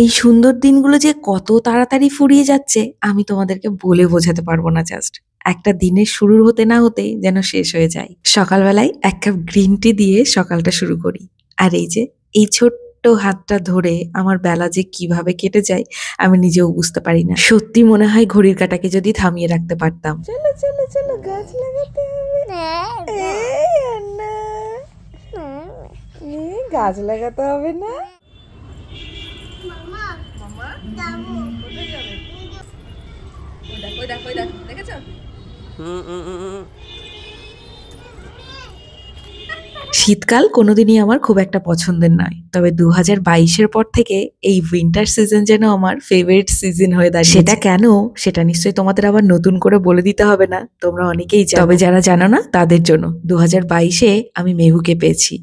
এই সুন্দর দিনগুলো যে কত তাড়াতাড়ি ফুরিয়ে যাচ্ছে আমি তোমাদেরকে বলে বোঝাতে পারবো না। জাস্ট একটা দিনের শুরু হতে না হতেই যেন শেষ হয়ে যায়। সকালবেলায় এক কাপ গ্রিন টি দিয়ে সকালটা শুরু করি। আর এই যে এই ছোট্ট হাতটা ধরে আমার বেলা যে কিভাবে কেটে যায় আমি নিজেও বুঝতে পারি না। সত্যি মনে হয় ঘড়ির কাঁটাকে যদি থামিয়ে রাখতে পারতাম। চলো চলো চলো, গাছ লাগাতে হবে। গাছ লাগাতে হবে না। শীতকাল কোনোদিনই আমার খুব একটা পছন্দের নয়, তবে 2022-এর পর থেকে এই উইন্টার সিজন যেন আমার ফেভারিট সিজন হয়ে দাঁড়িয়েছে। সেটা কেন সেটা নিশ্চয়ই তোমাদের আবার নতুন করে বলে দিতে হবে না, তোমরা অনেকেই জানো। তবে যারা জানো না তাদের জন্য 2022-এ আমি মেহুকে পেয়েছি।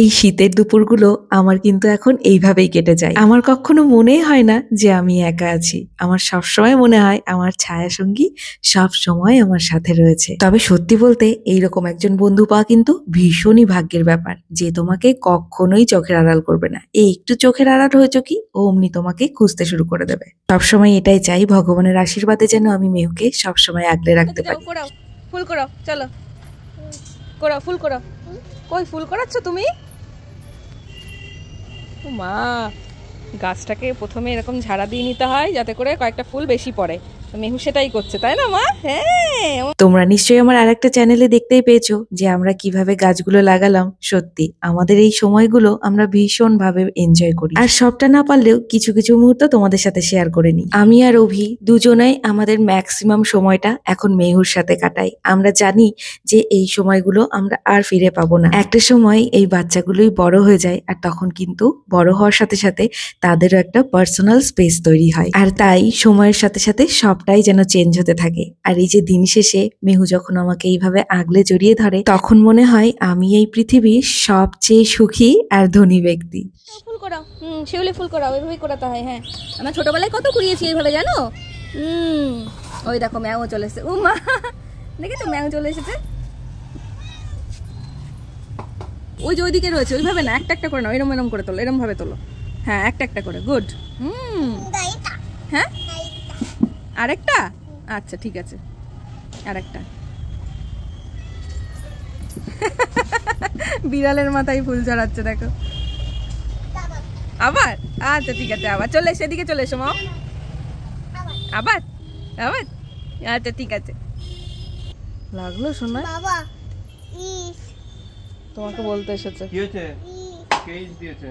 এই শীতের দুপুরগুলো আমার কিন্তু এখন এইভাবেই কেটে যায়। আমার কখনো মনেই হয় না যে আমি একা আছি। আমার সবসময় মনে হয় আমার ছায়া সঙ্গী সব সময় আমার সাথে রয়েছে। তবে সত্যি বলতে এইরকম একজন বন্ধু পাওয়া কিন্তু ভীষণই ভাগ্যের ব্যাপার, যে তোমাকে কখনোই চোখের আড়াল করবে না। এই একটু চোখের আড়াল হয়েছে কি অমনি তোমাকে খুঁজতে শুরু করে দেবে। সবসময় এটাই চাই, ভগবানের আশীর্বাদে যেন আমি মেহুকে সবসময় আগলে রাখতে পারি। ফুল করো, চলো করো, ফুল করো। কই ফুল করাচ্ছ তুমি? মা, গাছটাকে প্রথমে এরকম ঝাড়া দিয়ে নিতে হয় যাতে করে কয়েকটা ফুল বেশি পড়ে। মেহু সেটাই করছে, তাই না মা? হ্যাঁ, তোমরা নিশ্চয়ই আমার আরেকটা চ্যানেলে দেখতেই পেয়েছো যে আমরা কিভাবে গাছগুলো লাগালাম। সত্যি আমাদের এই সময়গুলো আমরা ভীষণ ভাবে এনজয় করি, আর সবটা না পারলেও কিছু কিছু মুহূর্ত তোমাদের সাথে শেয়ার করে নিই। আমি আর অভি দুজনেই আমাদের ম্যাক্সিমাম সময়টা এখন মেহুর সাথে কাটাই। আমরা জানি যে এই সময়গুলো আমরা আর ফিরে পাবো না। একটা সময় এই বাচ্চাগুলোই বড় হয়ে যায়, আর তখন কিন্তু বড় হওয়ার সাথে সাথে তাদেরও একটা পার্সোনাল স্পেস তৈরি হয়। আর তাই সময়ের সাথে সাথে সবটাই যেন চেঞ্জ হতে থাকে। আর এই যে দিন শেষে মেহু যখন আমাকে এইভাবে আগলে জড়িয়ে ধরে, তখন মনে হয় আমি এই পৃথিবীর সবচেয়ে সুখী আর ধনী ব্যক্তি। ফুল করাও, শিউলি ফুল করাও, এভাবেই করাতে হয়। হ্যাঁ, আমরা ছোটবেলায় কত কুড়িয়েছি এইভাবে, জানো? ওই দেখো ম্যাও চলে এসেছে। ও মা, দেখেছো ম্যাও চলে এসেছে। ওই যে ওইদিকে রয়েছে, ওইভাবে না, একটা একটা করে নাও, এরম এরম করে তোলো, এরম ভাবে তোলো। হ্যাঁ, একটা একটা করে, গুড। হ্যাঁ, আরেকটা, আচ্ছা ঠিক আছে, আরেকটা। বিড়ালের মাথায় ফুল চড়াচ্ছে, দেখো। আবার, আচ্ছা ঠিক আছে, আবার চলে এসে এদিকে চলে এসো মা। আবার আবার, আচ্ছা ঠিক আছে। লাগলো শোনা? তোমাকে বলতে এসেছে। কি হয়েছে? কেজ দিয়েছে।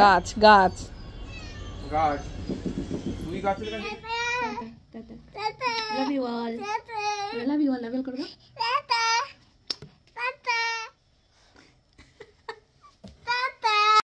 গাছ গাছ গাছ, তুই গাছের কাছে। Love you all, love you all, লাভ করে দাও।